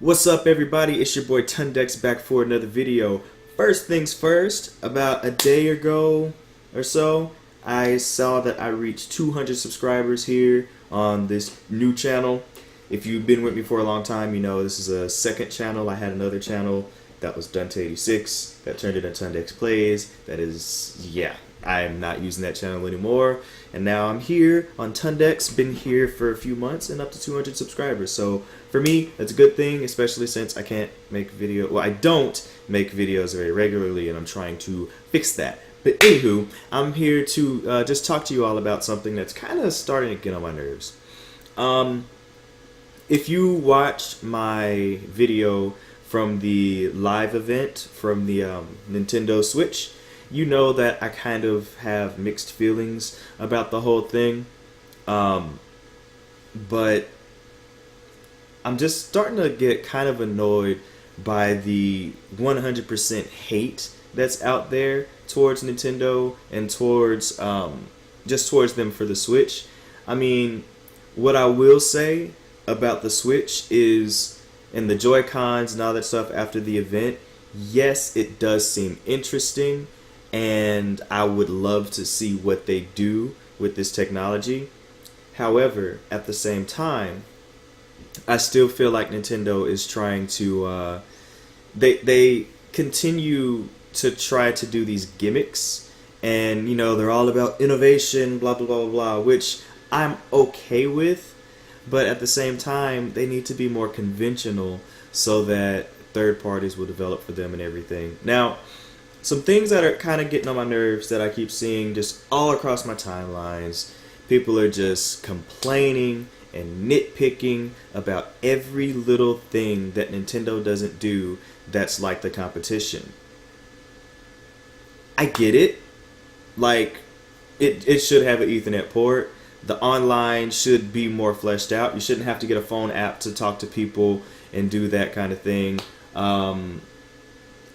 What's up, everybody? It's your boy Tundex back for another video. First things first, about a day ago or so, I saw that I reached 200 subscribers here on this new channel. If you've been with me for a long time, you know this is a second channel. I had another channel that was Dante86 that turned into Tundex Plays. That is, yeah, I'm not using that channel anymore. And now I'm here on Tundex, been here for a few months and up to 200 subscribers. So for me, that's a good thing, especially since I can't make I don't make videos very regularly, and I'm trying to fix that. But anywho, I'm here to just talk to you all about something that's kind of starting to get on my nerves. If you watched my video from the live event from the Nintendo Switch, you know that I kind of have mixed feelings about the whole thing. But I'm just starting to get kind of annoyed by the 100% hate that's out there towards Nintendo and towards just towards them for the Switch. I mean, what I will say about the Switch is, and the Joy-Cons and all that stuff after the event, yes, it does seem interesting, and I would love to see what they do with this technology. However, at the same time, I still feel like Nintendo is trying to they continue to try to do these gimmicks, and you know, they're all about innovation, blah blah blah blah, which I'm okay with, but at the same time they need to be more conventional so that third parties will develop for them and everything. Now, some things that are kind of getting on my nerves that I keep seeing just all across my timelines. People are just complaining and nitpicking about every little thing that Nintendo doesn't do that's like the competition. I get it. Like, it should have an Ethernet port. The online should be more fleshed out. You shouldn't have to get a phone app to talk to people and do that kind of thing.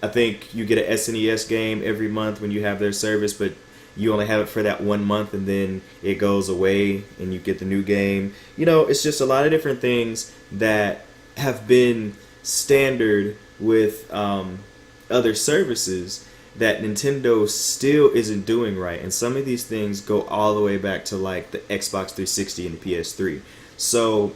I think you get an SNES game every month when you have their service, but you only have it for that 1 month and then it goes away and you get the new game. You know, it's just a lot of different things that have been standard with other services that Nintendo still isn't doing right. And some of these things go all the way back to like the Xbox 360 and the PS3. So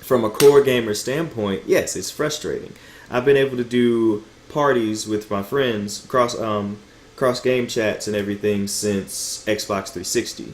from a core gamer standpoint, yes, it's frustrating. I've been able to do parties with my friends cross game chats and everything since Xbox 360,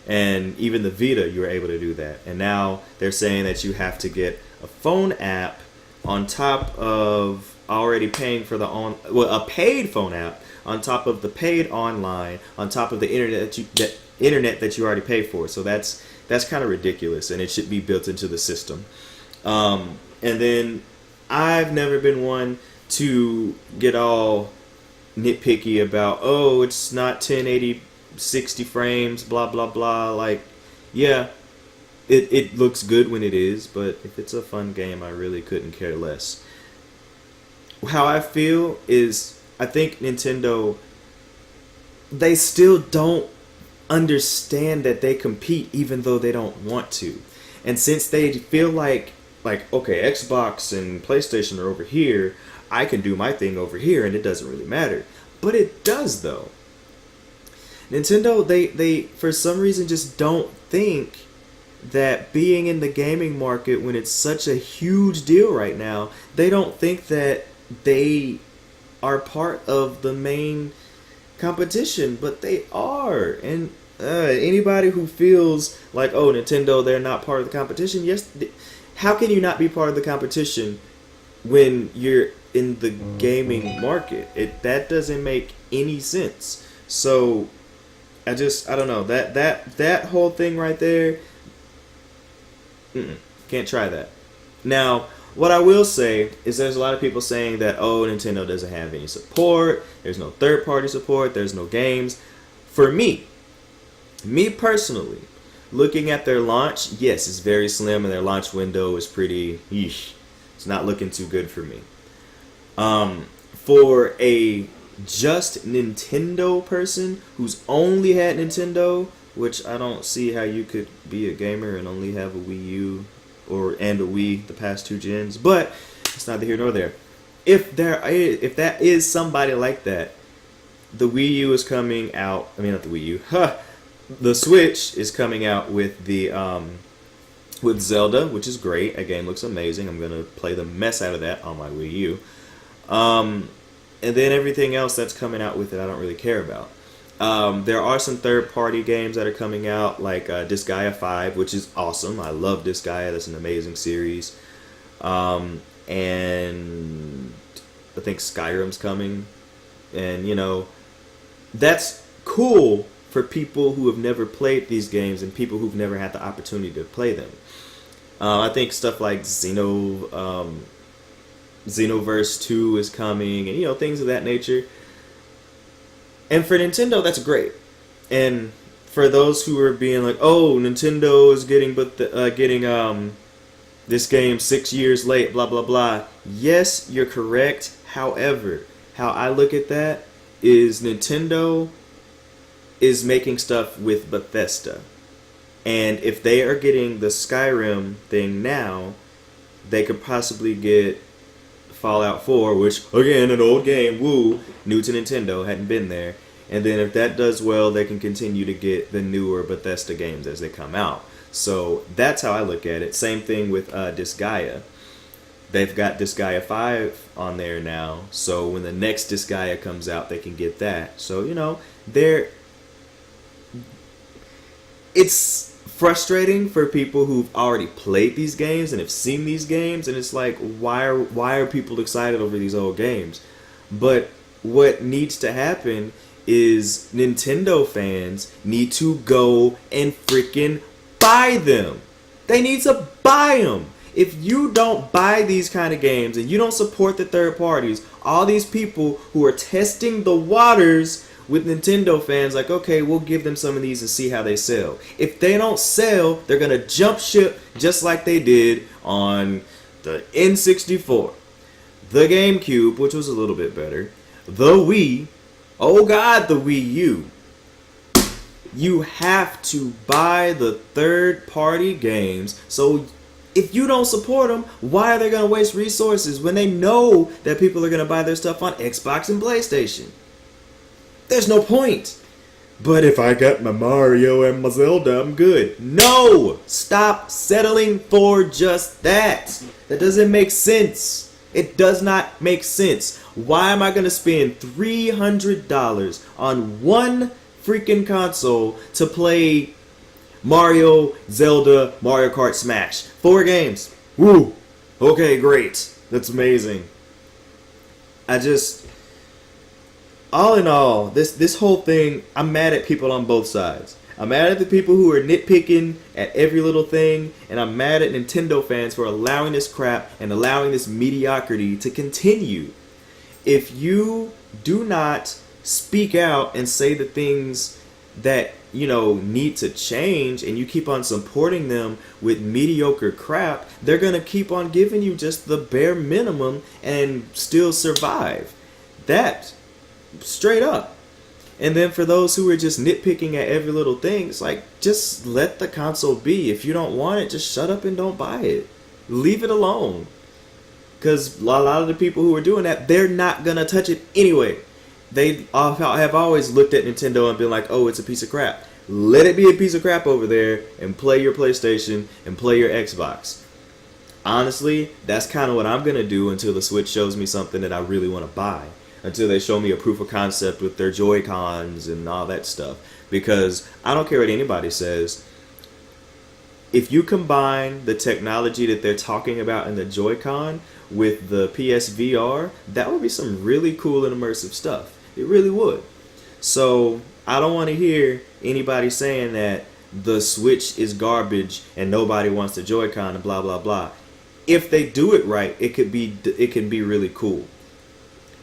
and even the Vita you were able to do that. And now they're saying that you have to get a phone app on top of already paying for a paid phone app on top of the paid online on top of the internet that you already pay for. So that's kind of ridiculous, and it should be built into the system. And then I've never been one to get all nitpicky about, oh, it's not 1080 60 frames, blah blah blah. Like, yeah, it looks good when it is, but if it's a fun game, I really couldn't care less. How I feel is, I think Nintendo, they still don't understand that they compete even though they don't want to. And since they feel like okay, Xbox and PlayStation are over here, I can do my thing over here and it doesn't really matter. But it does, though. Nintendo, they for some reason just don't think that being in the gaming market when it's such a huge deal right now, they don't think that they are part of the main competition, but they are. And anybody who feels like, oh, Nintendo, they're not part of the competition, yes, how can you not be part of the competition when you're in the gaming market? That doesn't make any sense. So I don't know, that whole thing right there, can't try that. Now, what I will say is there's a lot of people saying that, oh, Nintendo doesn't have any support, there's no third-party support, there's no games. For me personally, looking at their launch, yes, it's very slim, and their launch window is pretty, yeesh. It's not looking too good for me. For a just Nintendo person who's only had Nintendo, which I don't see how you could be a gamer and only have a Wii U and a Wii the past 2 gens, but it's neither here nor there. If that is somebody like that, the Wii U is coming out. I mean, not the Wii U. The Switch is coming out with the with Zelda, which is great. That game looks amazing. I'm gonna play the mess out of that on my Wii U. And then everything else that's coming out with it, I don't really care about. There are some third-party games that are coming out, like Disgaea 5, which is awesome. I love Disgaea. That's an amazing series. And I think Skyrim's coming. And, that's cool for people who have never played these games and people who've never had the opportunity to play them. I think stuff like Xenoverse 2 is coming, and things of that nature. And for Nintendo, that's great. And for those who are being like, "Oh, Nintendo is getting this game 6 years late," blah blah blah. Yes, you're correct. However, how I look at that is Nintendo is making stuff with Bethesda, and if they are getting the Skyrim thing now, they could possibly get Fallout 4, which, again, an old game, woo, new to Nintendo, hadn't been there. And then if that does well, they can continue to get the newer Bethesda games as they come out. So that's how I look at it. Same thing with Disgaea. They've got Disgaea 5 on there now, so when the next Disgaea comes out, they can get that. So, it's frustrating for people who've already played these games and have seen these games, and it's like, why are people excited over these old games? But what needs to happen is Nintendo fans need to go and freaking buy them. They need to buy them. If you don't buy these kind of games and you don't support the third parties, all these people who are testing the waters with Nintendo fans, like, okay, we'll give them some of these and see how they sell. If they don't sell, they're going to jump ship just like they did on the N64, the GameCube, which was a little bit better, the Wii, oh god, the Wii U. You have to buy the third-party games, so if you don't support them, why are they going to waste resources when they know that people are going to buy their stuff on Xbox and PlayStation? There's no point. But if I got my Mario and my Zelda, I'm good. No! Stop settling for just that. That doesn't make sense. It does not make sense. Why am I going to spend $300 on one freaking console to play Mario, Zelda, Mario Kart, Smash? 4 games. Woo! Okay, great. That's amazing. All in all, this whole thing, I'm mad at people on both sides. I'm mad at the people who are nitpicking at every little thing, and I'm mad at Nintendo fans for allowing this crap and allowing this mediocrity to continue. If you do not speak out and say the things that, need to change, and you keep on supporting them with mediocre crap, they're going to keep on giving you just the bare minimum and still survive. That, straight up. And then for those who are just nitpicking at every little thing, it's like, just let the console be. If you don't want it, just shut up and don't buy it. Leave it alone. Because a lot of the people who are doing that, they're not going to touch it anyway. They have always looked at Nintendo and been like, oh, it's a piece of crap. Let it be a piece of crap over there and play your PlayStation and play your Xbox. Honestly, that's kind of what I'm going to do until the Switch shows me something that I really want to buy. Until they show me a proof of concept with their Joy-Cons and all that stuff. Because I don't care what anybody says. If you combine the technology that they're talking about in the Joy-Con with the PSVR, that would be some really cool and immersive stuff. It really would. So I don't want to hear anybody saying that the Switch is garbage and nobody wants the Joy-Con and blah blah blah. If they do it right, it can be really cool.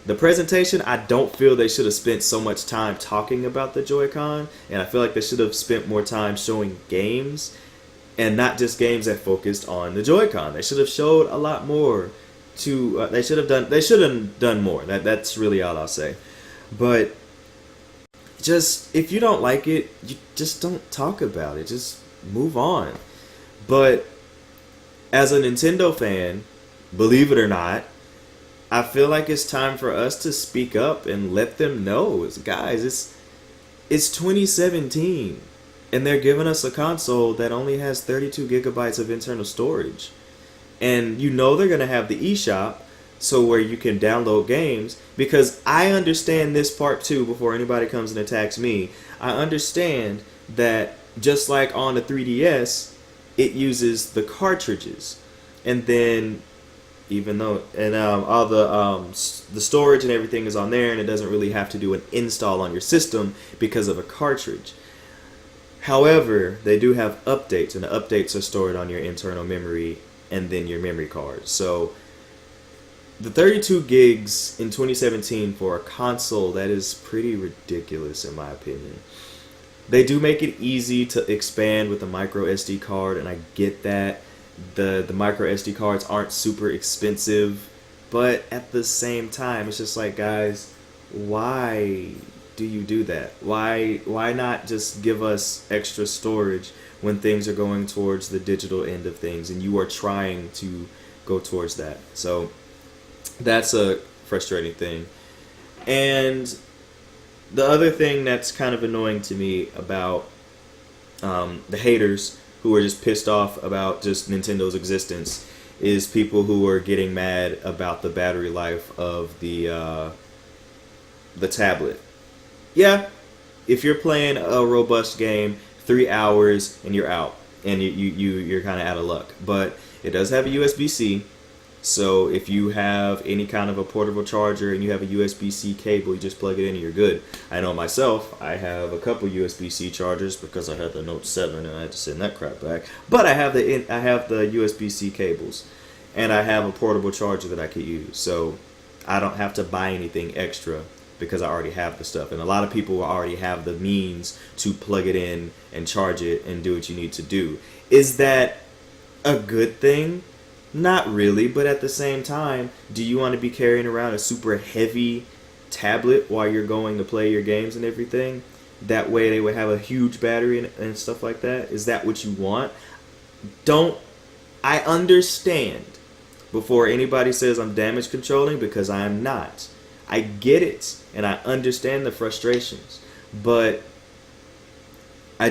The presentation, I don't feel they should have spent so much time talking about the Joy-Con, and I feel like they should have spent more time showing games, and not just games that focused on the Joy-Con. They should have showed a lot more. They should have done more. That's really all I'll say. But just, if you don't like it, you just don't talk about it. Just move on. But as a Nintendo fan, believe it or not, I feel like it's time for us to speak up and let them know, guys, it's 2017, and they're giving us a console that only has 32 gigabytes of internal storage. And you know they're going to have the eShop, so where you can download games, because I understand this part too before anybody comes and attacks me. I understand that just like on the 3DS, it uses the cartridges. And then even though all the storage and everything is on there, and it doesn't really have to do an install on your system because of a cartridge. However, they do have updates, and the updates are stored on your internal memory and then your memory card. So the 32 gigs in 2017 for a console, that is pretty ridiculous in my opinion. They do make it easy to expand with a micro SD card, and I get that. The micro SD cards aren't super expensive, but at the same time, it's just like, guys, why do you do that? Why not just give us extra storage when things are going towards the digital end of things, and you are trying to go towards that? So that's a frustrating thing. And the other thing that's kind of annoying to me about the haters who are just pissed off about just Nintendo's existence is people who are getting mad about the battery life of the tablet. Yeah, if you're playing a robust game, 3 hours and you're out, and you're kind of out of luck. But it does have a USB-C, so if you have any kind of a portable charger and you have a USB-C cable, you just plug it in and you're good. I know myself, I have a couple USB-C chargers because I had the Note 7 and I had to send that crap back. But I have the USB-C cables, and I have a portable charger that I could use, so I don't have to buy anything extra because I already have the stuff. And a lot of people already have the means to plug it in and charge it and do what you need to do. Is that a good thing? Not really, but at the same time, do you want to be carrying around a super heavy tablet while you're going to play your games and everything? That way they would have a huge battery and stuff like that. Is that what you want? I understand before anybody says I'm damage controlling, because I am not. I get it, and I understand the frustrations, but I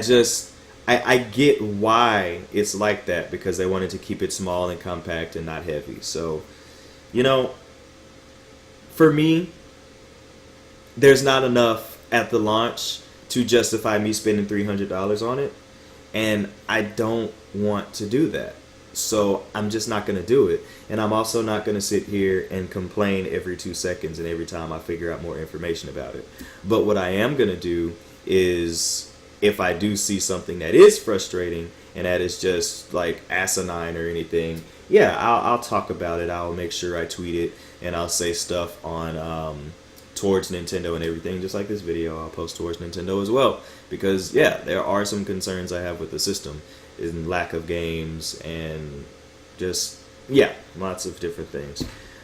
get why it's like that, because they wanted to keep it small and compact and not heavy. So, for me, there's not enough at the launch to justify me spending $300 on it, and I don't want to do that. So I'm just not going to do it. And I'm also not going to sit here and complain every 2 seconds and every time I figure out more information about it. But what I am going to do is, if I do see something that is frustrating and that is just like asinine or anything, yeah, I'll talk about it. I'll make sure I tweet it, and I'll say stuff on towards Nintendo and everything. Just like this video, I'll post towards Nintendo as well, because yeah, there are some concerns I have with the system, in lack of games and just, yeah, lots of different things.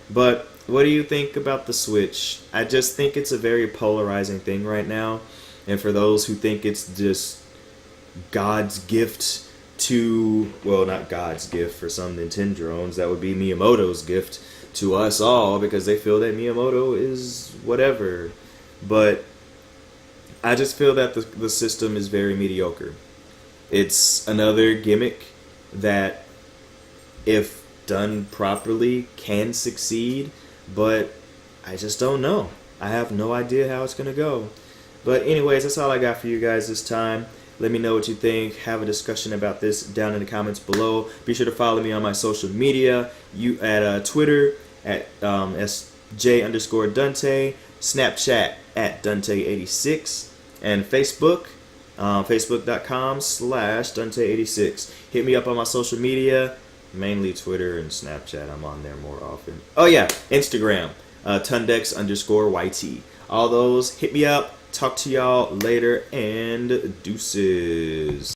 But what do you think about the Switch? I just think it's a very polarizing thing right now. And for those who think it's just God's gift to, well, not God's gift for some Nintendrones, that would be Miyamoto's gift to us all, because they feel that Miyamoto is whatever. But I just feel that the system is very mediocre. It's another gimmick that, if done properly, can succeed, but I just don't know. I have no idea how it's going to go. But anyways, that's all I got for you guys this time. Let me know what you think. Have a discussion about this down in the comments below. Be sure to follow me on my social media. You at Twitter at SJ_Dante, Snapchat at Dante86, and Facebook, facebook.com/Dante86. Hit me up on my social media, mainly Twitter and Snapchat. I'm on there more often. Oh yeah, Instagram, Tundex_YT. All those, hit me up. Talk to y'all later, and deuces.